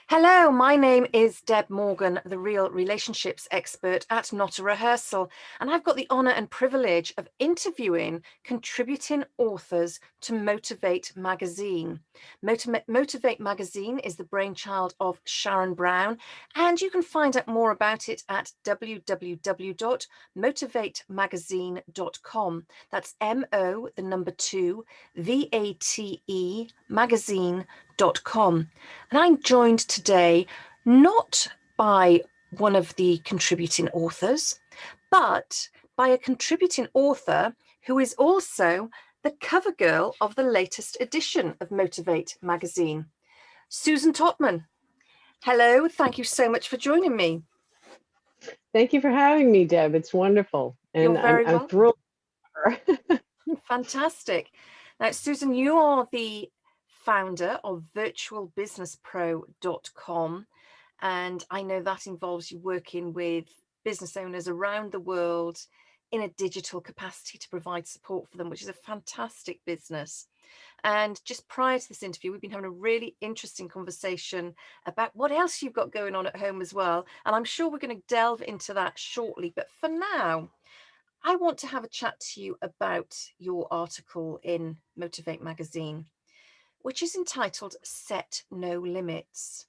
Hello, my name is Deb Morgan, the Real Relationships Expert at Not a Rehearsal, and I've got the honour and privilege of interviewing contributing authors to Motivate magazine. Motivate magazine is the brainchild of Sharon Brown, and you can find out more about it at www.motivatemagazine.com. That's MO, the number 2, VATE magazine.com. And I'm joined today not by one of the contributing authors, but by a contributing author who is also the cover girl of the latest edition of Motivate magazine, Susan Totman. Hello, thank you so much for joining me. Thank you for having me, Deb. It's wonderful. You're And very I'm welcome. thrilled. Fantastic. Now, Susan, you are the founder of virtualbusinesspro.com. And I know that involves you working with business owners around the world in a digital capacity to provide support for them, which is a fantastic business. And just prior to this interview, we've been having a really interesting conversation about what else you've got going on at home as well. And I'm sure we're going to delve into that shortly. But for now, I want to have a chat to you about your article in Motivate magazine, which is entitled Set No Limits.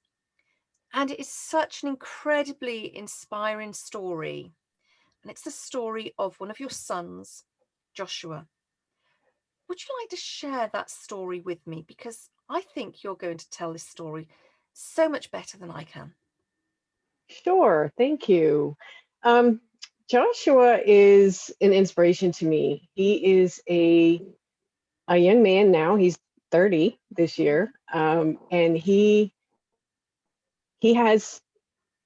And it is such an incredibly inspiring story. And it's the story of one of your sons, Joshua. Would you like to share that story with me? Because I think you're going to tell this story so much better than I can. Sure, thank you. Um, Joshua is an inspiration to me. He is a young man now. He's 30 this year, and he has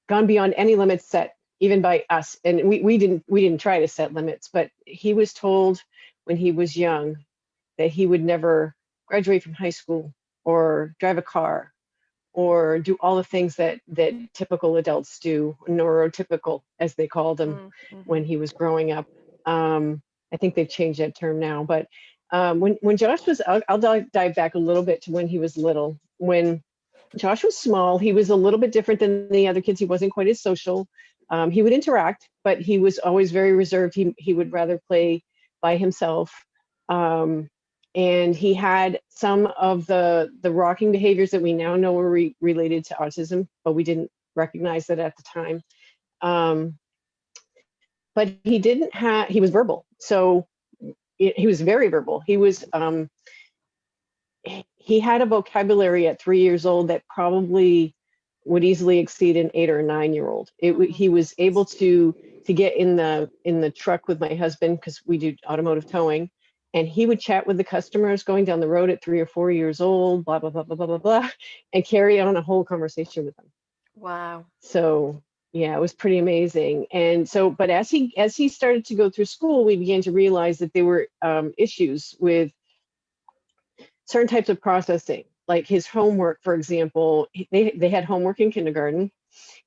gone beyond any limits set even by us. And we didn't try to set limits, but he was told when he was young that he would never graduate from high school or drive a car or do all the things that typical adults do, neurotypical as they called them when he was growing up. I think they've changed that term now, but when Josh was, I'll dive back a little bit to when he was little. When Josh was small, he was a little bit different than the other kids. He wasn't quite as social. He would interact, but he was always very reserved. He would rather play by himself. And he had some of the rocking behaviors that we now know were related to autism, but we didn't recognize that at the time. But he didn't have, he was verbal. So he was very verbal. He had a vocabulary at 3 years old that probably would easily exceed an 8 or 9-year-old. He was able to get in the truck with my husband, because we do automotive towing, and he would chat with the customers going down the road at 3 or 4 years old, blah blah blah blah blah blah blah, and carry on a whole conversation with them. Wow. So yeah, it was pretty amazing. And so, but as he started to go through school, we began to realize that there were issues with certain types of processing, like his homework, for example. They had homework in kindergarten,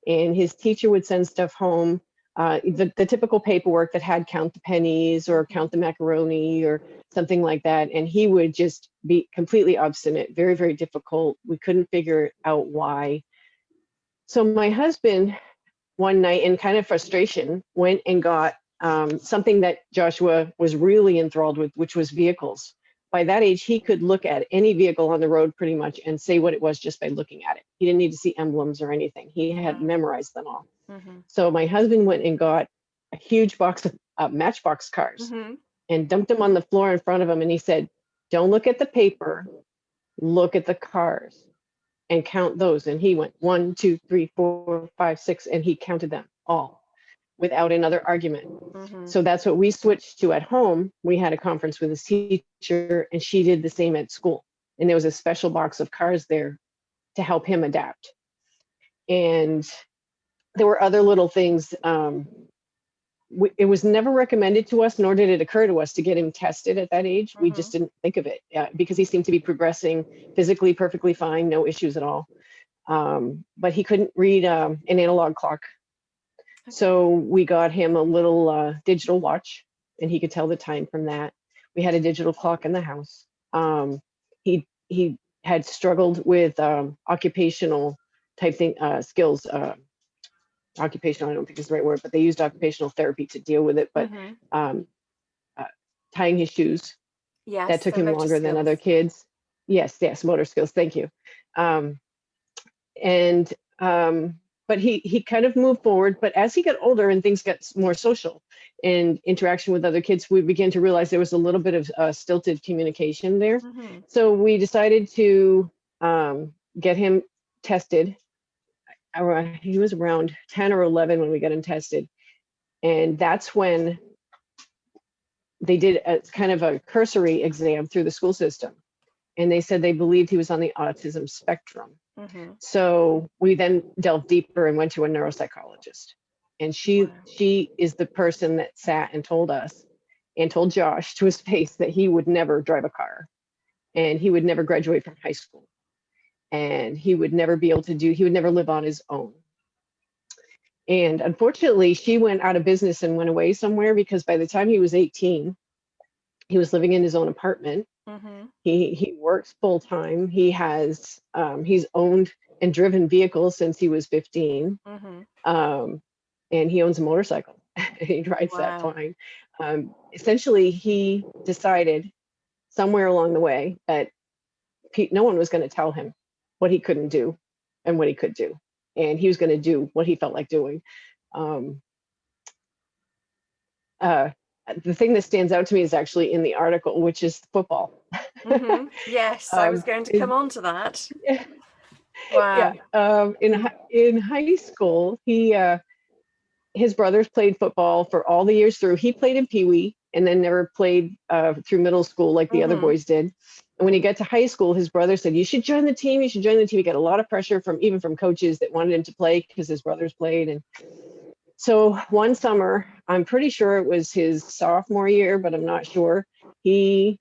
and his teacher would send stuff home, the typical paperwork that had count the pennies or count the macaroni or something like that. And he would just be completely obstinate, very, very difficult. We couldn't figure out why. So my husband, one night, in kind of frustration, went and got something that Joshua was really enthralled with, which was vehicles. By that age, he could look at any vehicle on the road pretty much and say what it was just by looking at it. He didn't need to see emblems or anything. He had memorized them all. So my husband went and got a huge box of Matchbox cars and dumped them on the floor in front of him. And he said, "Don't look at the paper, look at the cars and count those." And he went 1, 2, 3, 4, 5, 6, and he counted them all without another argument. So that's what we switched to at home. We had a conference with his teacher, and she did the same at school. And there was a special box of cars there to help him adapt. And there were other little things. It was never recommended to us, nor did it occur to us to get him tested at that age. We just didn't think of it because he seemed to be progressing physically perfectly fine, no issues at all. But he couldn't read an analog clock. So we got him a little digital watch, and he could tell the time from that. We had a digital clock in the house. He had struggled with occupational type thing, skills, occupational, I don't think is the right word, but they used occupational therapy to deal with it. But Mm-hmm. um, uh, tying his shoes, that Yes, took so him motor longer than skills. other kids. Yes, motor skills. Thank you. Um, and but he kind of moved forward. But as he got older and things got more social and interaction with other kids, we began to realize there was a little bit of stilted communication there. Mm-hmm. So we decided to get him tested. He was around 10 or 11 when we got him tested, and that's when they did a kind of a cursory exam through the school system, and they said they believed he was on the autism spectrum. Mm-hmm. So we then delved deeper and went to a neuropsychologist. And she Wow. she is the person that sat and told us and told Josh to his face that he would never drive a car and he would never graduate from high school and he would never be able to do, he would never live on his own. And unfortunately, she went out of business and went away somewhere because by the time he was 18, he was living in his own apartment. Mm-hmm. He works full time. He's owned and driven vehicles since he was 15. Mm-hmm. Um, and he owns a motorcycle. He rides that Wow. fine. Essentially, he decided somewhere along the way that no one was going to tell him what he couldn't do and what he could do, and he was going to do what he felt like doing. Um, uh, the thing that stands out to me is actually in the article, which is football. Mm-hmm. Yes, I was um, going to come on to that. yeah, yeah. Wow. In high school, his brothers played football for all the years through. He played in Pee Wee and then never played through middle school like the other Mm-hmm. boys did. And when he got to high school, his brother said, "You should join the team. You should join the team." He got a lot of pressure from even from coaches that wanted him to play because his brothers played. And so one summer, I'm pretty sure it was his sophomore year, but I'm not sure. He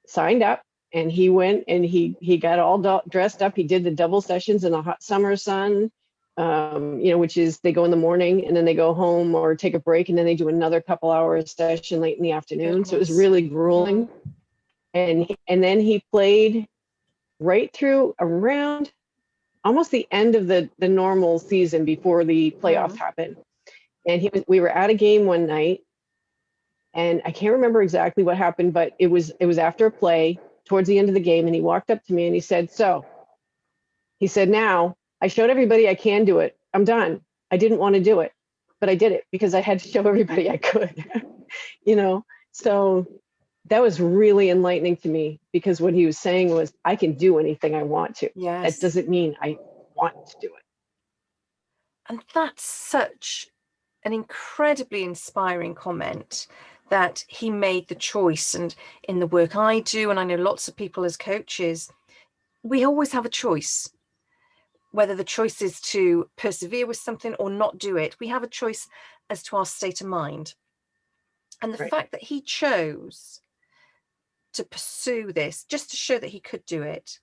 signed up and he went and he got all dressed up. He did the double sessions in the hot summer sun, which is they go in the morning and then they go home or take a break and then they do another couple hours session late in the afternoon. So it was Goodness. really Mm-hmm. grueling. And then he played right through around almost the end of the normal season before the playoffs Mm-hmm. happened. And we were at a game one night and I can't remember exactly what happened, but it was after a play towards the end of the game, and he walked up to me and he said, "So," he said, "now I showed everybody I can do it. I'm done. I didn't want to do it, but I did it because I had to show everybody I could." you know. So that was really enlightening to me because what he was saying was, I can do anything I want to. That Yes. doesn't mean I want to do it. And that's such an incredibly inspiring comment that he made the choice. And in the work I do, and I know lots of people as coaches, we always have a choice. Whether the choice is to persevere with something or not do it, we have a choice as to our state of mind. And the Right. fact that he chose to pursue this just to show that he could do it,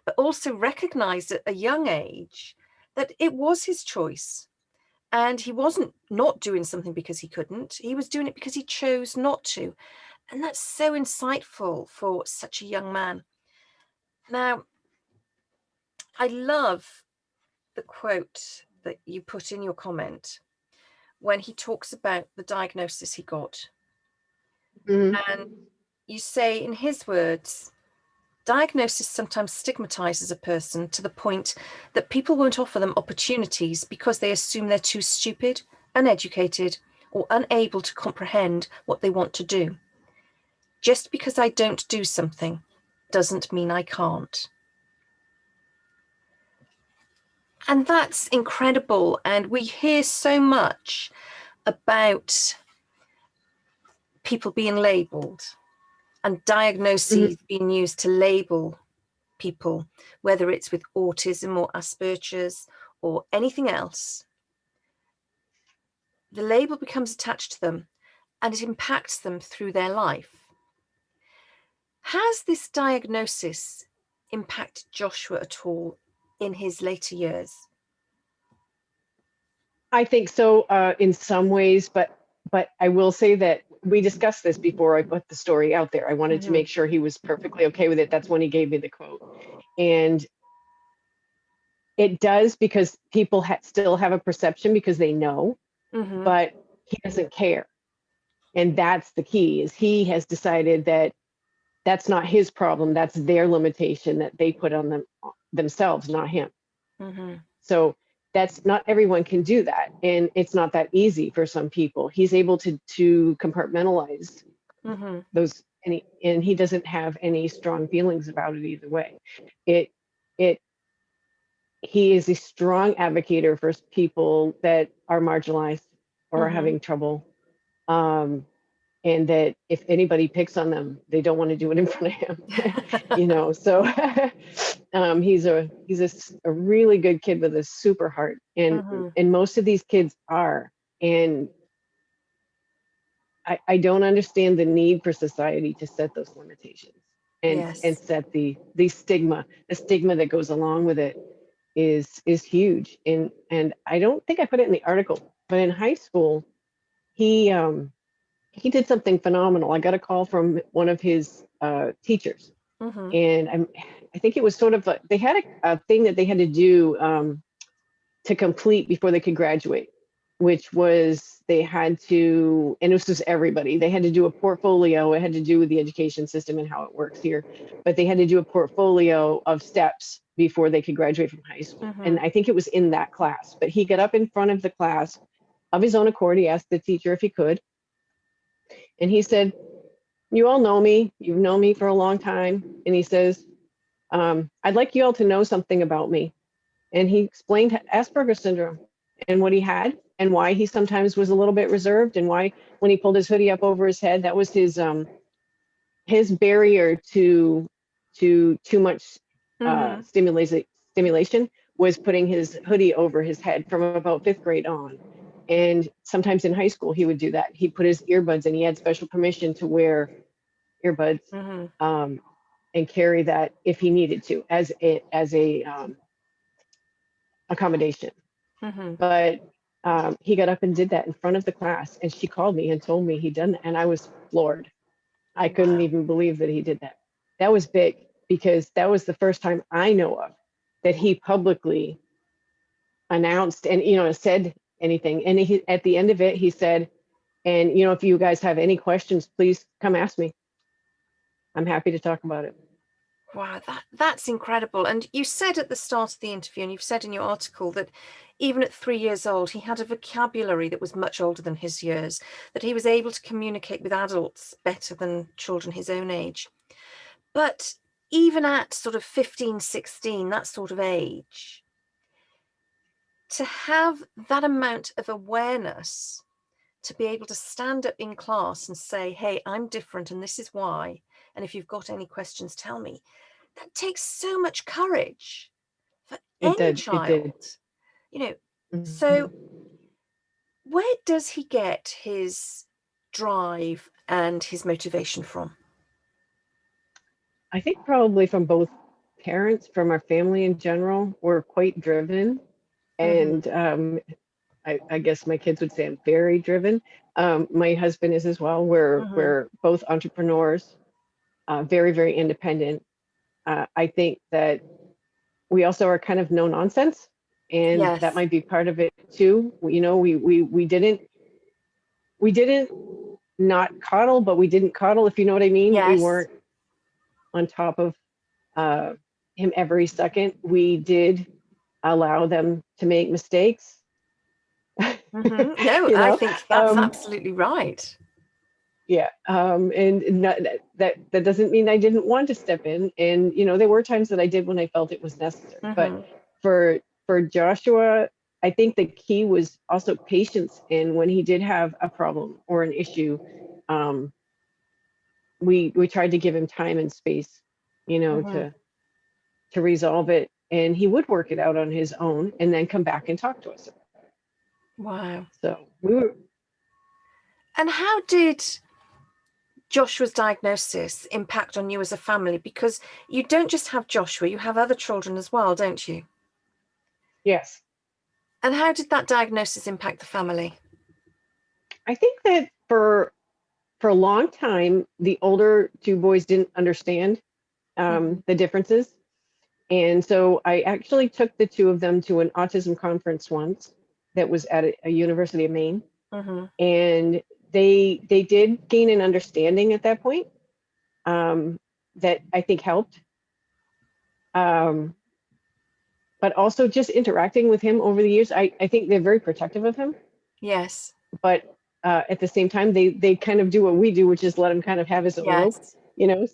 but also recognized at a young age that it was his choice. And he wasn't not doing something because he couldn't. He was doing it because he chose not to. And that's so insightful for such a young man. Now, I love the quote that you put in your comment when he talks about the diagnosis he got. Mhm. And you say, in his words, diagnosis sometimes stigmatizes a person to the point that people won't offer them opportunities because they assume they're too stupid, uneducated, or unable to comprehend what they want to do. Just because I don't do something doesn't mean I can't. And that's incredible. And we hear so much about people being labeled and Mhm. diagnoses being used to label people, whether it's with autism or Asperger's or anything else. The label becomes attached to them and it impacts them through their life. Has this diagnosis impacted Joshua at all in his later years? I think so, in some ways, but I will say that we discussed this before I put the story out there. I wanted to Mm-hmm. make sure he was perfectly okay with it. That's when he gave me the quote. And It does, because people still have a perception because they know, Mhm. but he doesn't care. And that's the key, is he has decided that that's not his problem. That's their limitation that they put on themselves, not him. Mhm. So that's not everyone can do that. And it's not that easy for some people. He's able to compartmentalize Mhm. those, and he doesn't have any strong feelings about it either way. It it he is a strong advocate for people that are marginalized or are Mhm. having trouble. Um, and that if anybody picks on them, they don't want to do it in front of him. So he's a really good kid with a super heart, and Mhm. most of these kids are. And I don't understand the need for society to set those limitations, and Yes. set the stigma that goes along with it is huge. And I don't think I put it in the article, but in high school, he he did something phenomenal. I got a call from one of his teachers, Mhm. and I think it was sort of they had a thing that they had to do to complete before they could graduate, which was they had to, and this was everybody, they had to do a portfolio. It had to do with the education system and how it works here, but they had to do a portfolio of steps before they could graduate from high school. And Mhm. I think it was in that class, but he got up in front of the class of his own accord. He asked the teacher if he could, and he said, "You all know me. You've known me for a long time." And he says, "I'd like you all to know something about me." And he explained Asperger's syndrome and what he had, and why he sometimes was a little bit reserved, and why when he pulled his hoodie up over his head, that was his barrier to too much Mhm. stimulation, was putting his hoodie over his head from about fifth grade on. And sometimes in high school he would do that. He put his earbuds, and he had special permission to wear earbuds, Mhm. um, and carry that if he needed to, as a accommodation. Mhm. But he got up and did that in front of the class, and she called me and told me he'd done that, and I was floored. I couldn't Wow. even believe that he did that. That was big, because that was the first time I know of that he publicly announced and said anything. And at the end of it, he said, "And if you guys have any questions, please come ask me. I'm happy to talk about it." Wow, that's incredible. And you said at the start of the interview, and you've said in your article, that even at 3 years old, he had a vocabulary that was much older than his years, that he was able to communicate with adults better than children his own age. But even at sort of 15, 16, that sort of age, to have that amount of awareness, to be able to stand up in class and say, hey, I'm different and this is why. And if you've got any questions, tell me. That takes so much courage for It any did. It did. child, you know. So Mhm. where does he get his drive and his motivation from? I think probably from both parents, from our family in general. We're quite driven, Mm-hmm. and I guess my kids would say I'm very driven. My husband is as well. We're Mm-hmm. we're both entrepreneurs, very very independent. I think that we also are kind of no nonsense, and that Yes. might be part of it too. We didn't not coddle, but we didn't coddle, if you know what I mean. We Yes. weren't on top of uh, him every second. We did allow them to make mistakes. Mm-hmm. No, you I know think that's um absolutely right. yeah, and not, that doesn't mean I didn't want to step in. And there were times that I did when I felt it was necessary. But Mm-hmm. for Joshua, I think the key was also patience. And when he did have a problem or an issue, um we tried to give him time and space, Mm-hmm. to resolve it, and he would work it out on his own and then come back and talk to us. Wow. So we were. And how did Joshua's diagnosis impact on you as a family? Because you don't just have Joshua, you have other children as well, don't you? Yes, And how did that diagnosis impact the family? I think that for a long time the older two boys didn't understand Mm-hmm. the differences. And so I actually took the two of them to an autism conference once that was at a University of Maine, Mm-hmm. and they did gain an understanding at that point, um, that I think helped. Um, but also just interacting with him over the years, I think they're very protective of him, Yes. but at the same time, they kind of do what we do, which is let him kind of have his own rope, Yes. you know.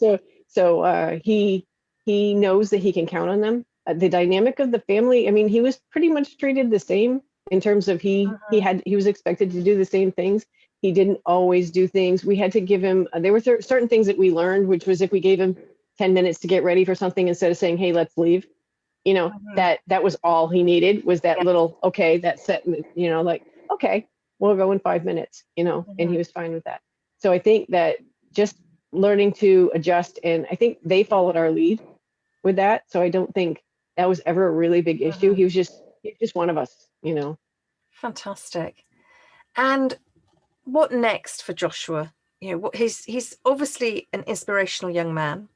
So he knows that he can count on them. The dynamic of the family, I mean, he was pretty much treated the same in terms of Mm-hmm. he was expected to do the same things. He didn't always do things. We had to give him. There were certain things that we learned, which was if we gave him 10 minutes to get ready for something instead of saying, "Hey, let's leave," you know, Mm-hmm. that was all he needed, was that Yeah. little, okay, that set, you know, like, okay, we'll go in 5 minutes, you know, and Mm-hmm. he was fine with that. So I think that just learning to adjust, and I think they followed our lead with that. So I don't think that was ever a really big issue. Mm-hmm. He's just one of us, you know. Fantastic. And what next for Joshua? You know, what he's obviously an inspirational young man.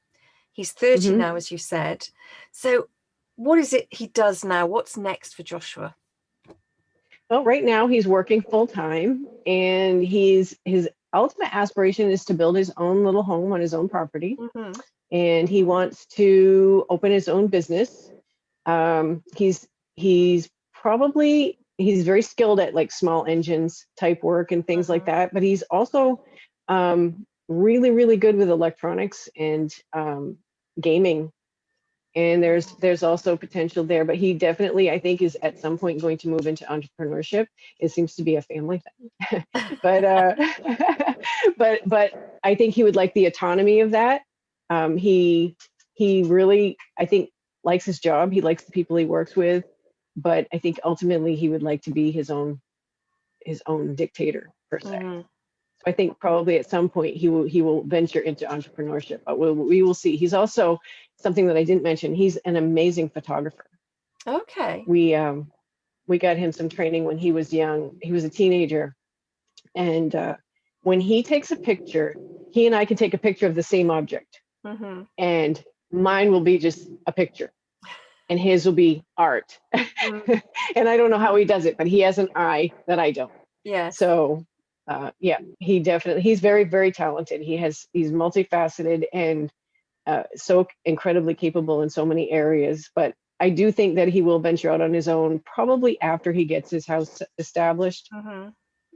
He's 30 Hmm. now, as you said. So what is it he does now? What's next for Joshua? Well, right now he's working full time, and his ultimate aspiration is to build his own little home on his own property, Mm-hmm. and he wants to open his own business. He's probably he's very skilled at like small engines type work and things like Mm-hmm. that, but he's also really really good with electronics and gaming. And there's also potential there, but he definitely, I think, is at some point going to move into entrepreneurship. It seems to be a family thing, but but I think he would like the autonomy of that. He really, I think, likes his job. He likes the people he works with, but I think ultimately he would like to be his own dictator per se. Mm-hmm. So I think probably at some point he will venture into entrepreneurship, but we will see. He's also, something that I didn't mention, he's an amazing photographer. Okay. We got him some training when he was young. He was a teenager, and when he takes a picture, he and I can take a picture of the same object, Mm-hmm. and mine will be just a picture, and his will be art. Mm. And I don't know how he does it, but he has an eye that I don't. Yes. So yeah, he's very very talented. He's multifaceted and so incredibly capable in so many areas. But I do think that he will venture out on his own probably after he gets his house established, Mm-hmm.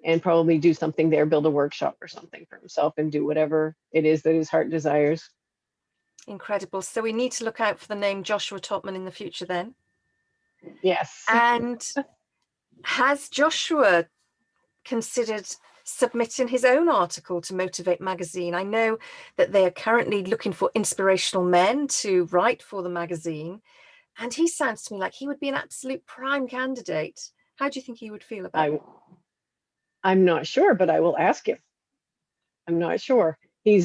and probably do something there, build a workshop or something for himself, and do whatever it is that his heart desires. Incredible. So we need to look out for the name Joshua Totman in the future then. Yes. And has Joshua considered submitting his own article to Motivate magazine? I know that they are currently looking for inspirational men to write for the magazine, and he sounds to me like he would be an absolute prime candidate. How do you think he would feel about I I'm not sure, but I will ask him. I'm not sure. He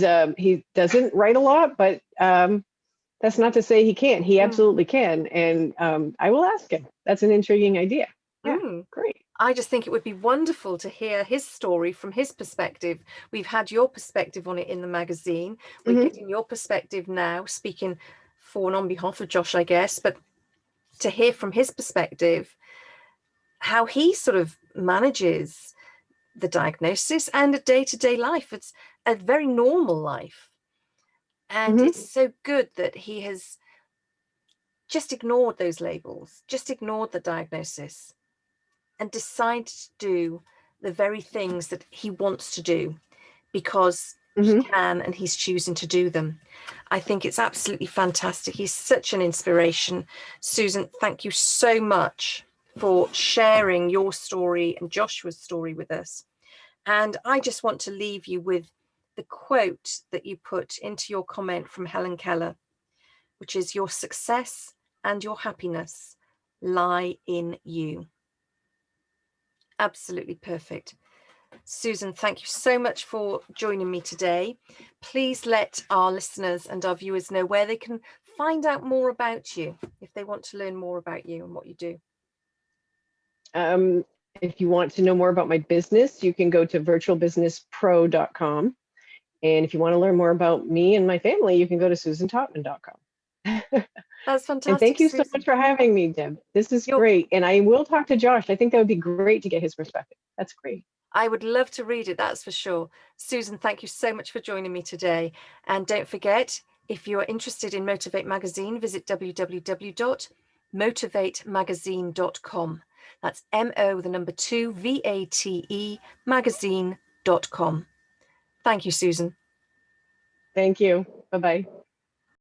doesn't write a lot, but that's not to say he can't. He that? absolutely can, and I will ask him. That's an intriguing idea. Yeah, Mm. great. I just think it would be wonderful to hear his story from his perspective. We've had your perspective on it in the magazine. We're Hmm. getting your perspective now, speaking for and on behalf of Josh, I guess, but to hear from his perspective how he sort of manages the diagnosis and a day-to-day life. It's a very normal life. And Hmm. it's so good that he has just ignored those labels, just ignored the diagnosis, and decide to do the very things that he wants to do because he Hmm. can and he's choosing to do them. I think it's absolutely fantastic. He's such an inspiration. Susan, thank you so much for sharing your story and Joshua's story with us. And I just want to leave you with the quote that you put into your comment from Helen Keller, which is, "Your success and your happiness lie in you." Absolutely perfect. Susan, thank you so much for joining me today. Please let our listeners and our viewers know where they can find out more about you if they want to learn more about you and what you do. If you want to know more about my business, you can go to virtualbusinesspro.com. And if you want to learn more about me and my family, you can go to susantotman.com. That's And thank fantastic, you so much Susan. for having me, Deb. This is You're great. And I will talk to Josh. I think that would be great to get his perspective. That's great. I would love to read it, that's for sure. Susan, thank you so much for joining me today. And don't forget, if you are interested in Motivate Magazine, visit www.motivatemagazine.com. That's MO, the number 2, VATE, magazine.com. Thank you, Susan. Thank you. Bye bye.